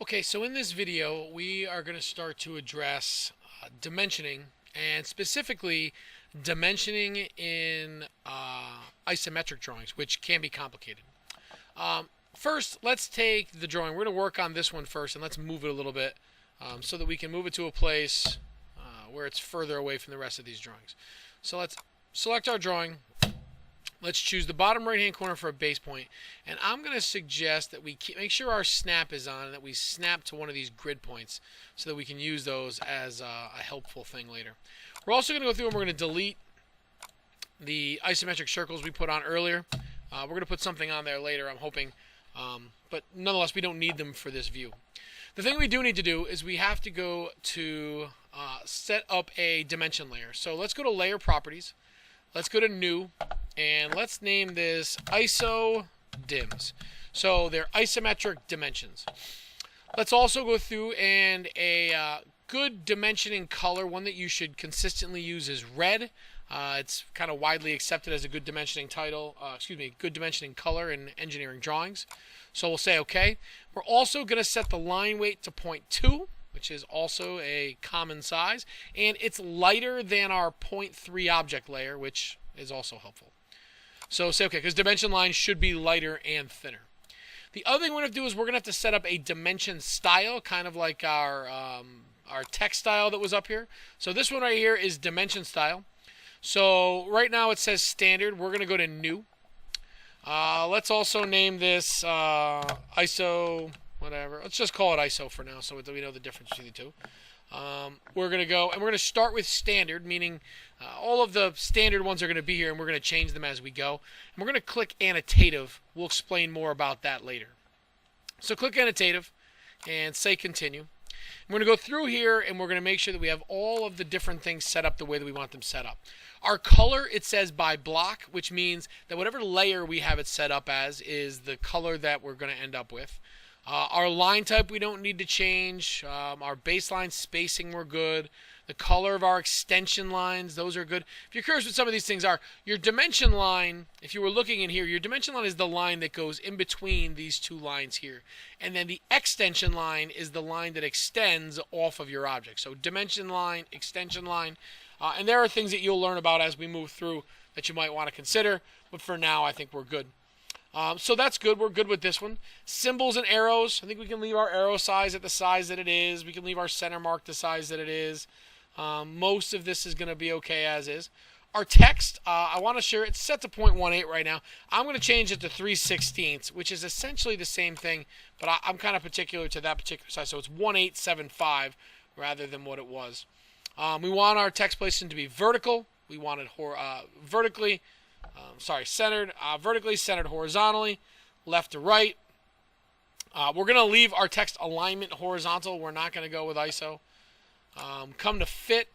Okay, so in this video, we are going to start to address dimensioning, and specifically dimensioning in isometric drawings, which can be complicated. First, let's take the drawing. We're going to work on this one first, and let's move it a little bit so that we can move it to a place where it's further away from the rest of these drawings. So let's select our drawing. Let's choose the bottom right-hand corner for a base point, and I'm going to suggest that we make sure our snap is on and that we snap to one of these grid points so that we can use those as a helpful thing later. We're also going to go through and we're going to delete the isometric circles we put on earlier. We're going to put something on there later, I'm hoping, but nonetheless, we don't need them for this view. The thing we do need to do is we have to go to set up a dimension layer. So let's go to Layer Properties. Let's go to New, and let's name this ISO Dims. So they're isometric dimensions. Let's also go through, and a good dimensioning color, one that you should consistently use, is red. It's kind of widely accepted as a good dimensioning good dimensioning color in engineering drawings. So we'll say OK. We're also going to set the line weight to 0.2, which is also a common size, and it's lighter than our 0.3 object layer, which is also helpful. So say OK, because dimension lines should be lighter and thinner. The other thing we're going to do is we're going to have to set up a dimension style, kind of like our text style that was up here. So this one right here is dimension style. So right now it says standard. We're going to go to new. Let's also name this ISO whatever. Let's just call it ISO for now so that we know the difference between the two. We're going to go, and we're going to start with standard, meaning all of the standard ones are going to be here, and we're going to change them as we go. And we're going to click annotative. We'll explain more about that later. So click annotative and say continue. We're going to go through here, and we're going to make sure that we have all of the different things set up the way that we want them set up. Our color, it says by block, which means that whatever layer we have it set up as is the color that we're going to end up with. Our line type we don't need to change. Our baseline spacing we're good. The color of our extension lines, those are good. If you're curious what some of these things are, your dimension line, if you were looking in here, your dimension line is the line that goes in between these two lines here. And then the extension line is the line that extends off of your object. So dimension line, extension line. And there are things that you'll learn about as we move through that you might want to consider. But for now, I think we're good. So that's good. We're good with this one. Symbols and arrows. I think we can leave our arrow size at the size that it is. We can leave our center mark the size that it is. Most of this is going to be okay as is. Our text, I want to share it's set to 0.18 right now. I'm going to change it to 3/16, which is essentially the same thing, but I'm kind of particular to that particular size. So it's 1875 rather than what it was. We want our text placement to be vertical. We want it centered, vertically, centered horizontally, left to right. We're going to leave our text alignment horizontal. We're not going to go with ISO. Come to fit.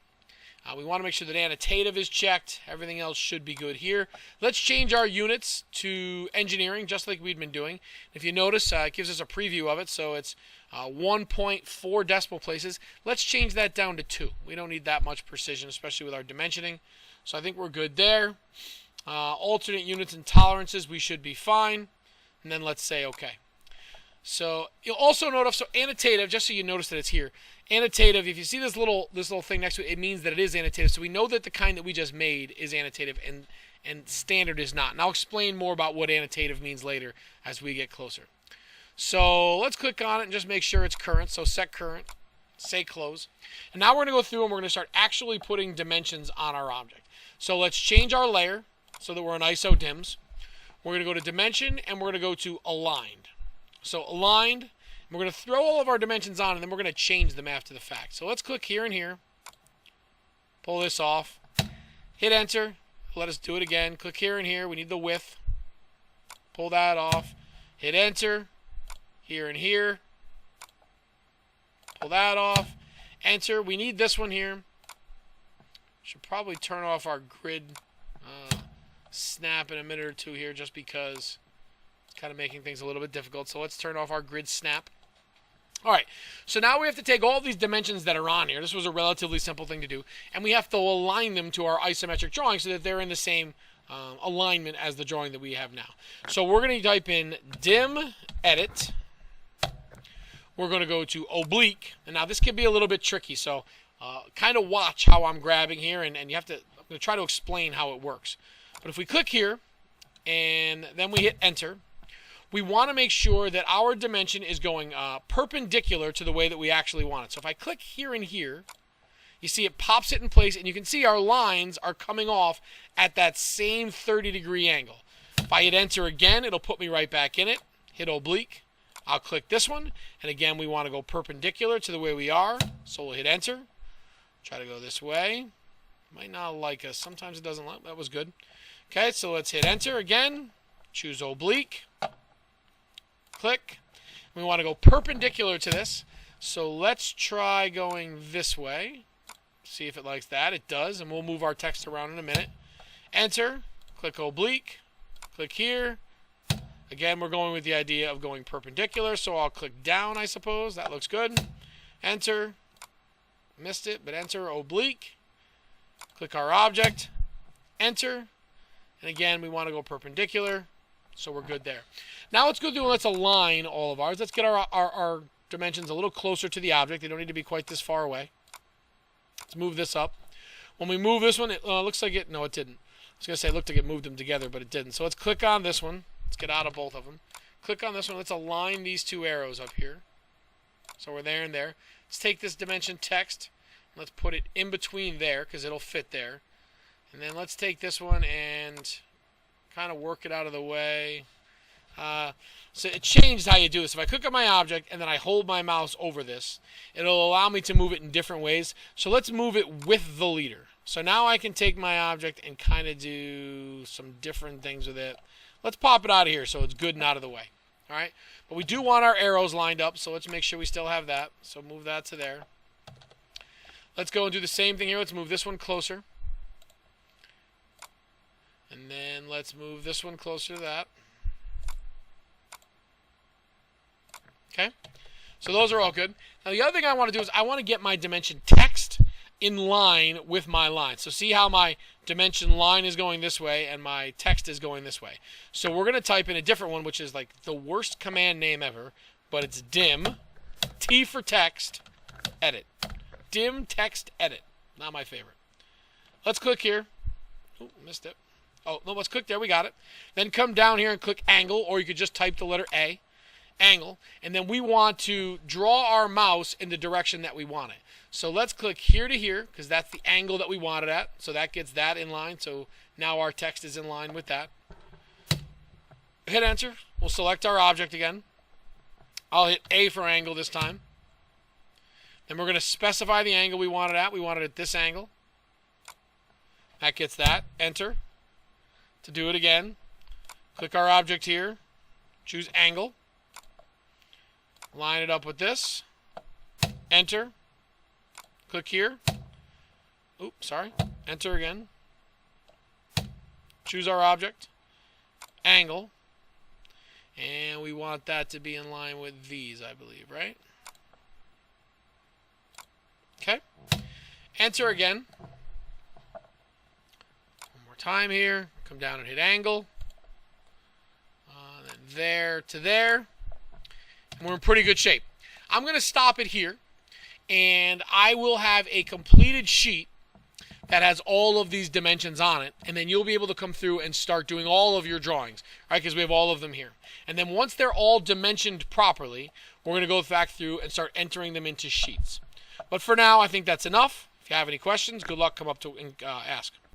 We want to make sure that annotative is checked. Everything else should be good here. Let's change our units to engineering, just like we'd been doing. If you notice, it gives us a preview of it, so it's 1.4 decimal places. Let's change that down to 2. We don't need that much precision, especially with our dimensioning. So I think we're good there. Alternate units and tolerances, we should be fine. And then let's say OK. So you'll also notice, so annotative, just so you notice that it's here. Annotative, if you see this little thing next to it, it means that it is annotative. So we know that the kind that we just made is annotative and standard is not. And I'll explain more about what annotative means later as we get closer. So let's click on it and just make sure it's current. So set current, say close. And now we're going to go through and we're going to start actually putting dimensions on our object. So let's change our layer so that we're in ISO Dims. We're going to go to dimension and we're going to go to aligned. So aligned, we're going to throw all of our dimensions on and then we're going to change them after the fact. So let's click here and here. Pull this off. Hit enter. Let us do it again. Click here and here. We need the width. Pull that off. Hit enter. Here and here. Pull that off. Enter. We need this one here. Should probably turn off our grid snap in a minute or two here just because it's kind of making things a little bit difficult. So let's turn off our grid snap. All right, so now we have to take all these dimensions that are on here. This was a relatively simple thing to do. And we have to align them to our isometric drawing so that they're in the same alignment as the drawing that we have now. So we're going to type in dim edit. we're going to go to oblique. And now this can be a little bit tricky, so kind of watch how I'm grabbing here, and you have to, I'm going to try to explain how it works. But if we click here, and then we hit enter, we want to make sure that our dimension is going perpendicular to the way that we actually want it. So if I click here and here, you see it pops it in place, and you can see our lines are coming off at that same 30-degree angle. If I hit enter again, it'll put me right back in it. Hit oblique. I'll click this one, and again, we want to go perpendicular to the way we are, so we'll hit enter. Try to go this way. Might not like us. Sometimes it doesn't like. That was good. Okay, so let's hit enter again. Choose oblique. Click. We want to go perpendicular to this. So let's try going this way. See if it likes that. It does, and we'll move our text around in a minute. Enter. Click oblique. Click here. Again, we're going with the idea of going perpendicular, so I'll click down, I suppose. That looks good. Enter. Missed it, but enter oblique. Click our object. Enter. And again, we want to go perpendicular, so we're good there. Now let's go through and let's align all of ours. Let's get our dimensions a little closer to the object. They don't need to be quite this far away. Let's move this up. When we move this one, it looks like it, no, it didn't. I was going to say it looked like it moved them together, but it didn't. So let's click on this one. Let's get out of both of them. Click on this one. Let's align these two arrows up here. So we're there and there. Let's take this dimension text. Let's put it in between there because it'll fit there. And then let's take this one and kind of work it out of the way. So it changed how you do this. If I click on my object and then I hold my mouse over this, it'll allow me to move it in different ways. So let's move it with the leader. So now I can take my object and kind of do some different things with it. Let's pop it out of here so it's good and out of the way. All right, but we do want our arrows lined up, so let's make sure we still have that. So move that to there. Let's go and do the same thing here. Let's move this one closer. And then let's move this one closer to that. Okay, so those are all good. Now the other thing I want to do is I want to get my dimension text in line with my line. So see how my dimension line is going this way and my text is going this way. So we're going to type in a different one, which is like the worst command name ever, but it's dim, T for text, edit. Dim text edit. Not my favorite. Let's click here. Oh, missed it. Oh, no, let's click there. We got it. Then come down here and click angle, or you could just type the letter A. Angle. And then we want to draw our mouse in the direction that we want it. So let's click here to here, because that's the angle that we want it at. So that gets that in line. So now our text is in line with that. Hit enter. We'll select our object again. I'll hit A for angle this time. Then we're going to specify the angle we want it at. We want it at this angle. That gets that. Enter. To do it again, click our object here. Choose angle. Line it up with this. Enter. Click here. Oops, sorry. Enter again. Choose our object. Angle. And we want that to be in line with these, I believe, right? Okay. Enter again. One more time here. Come down and hit angle. Then there to there. And we're in pretty good shape. I'm going to stop it here. And I will have a completed sheet that has all of these dimensions on it. And then you'll be able to come through and start doing all of your drawings. Right? Because we have all of them here. And then once they're all dimensioned properly, we're going to go back through and start entering them into sheets. But for now, I think that's enough. If you have any questions, good luck. Come up to and ask.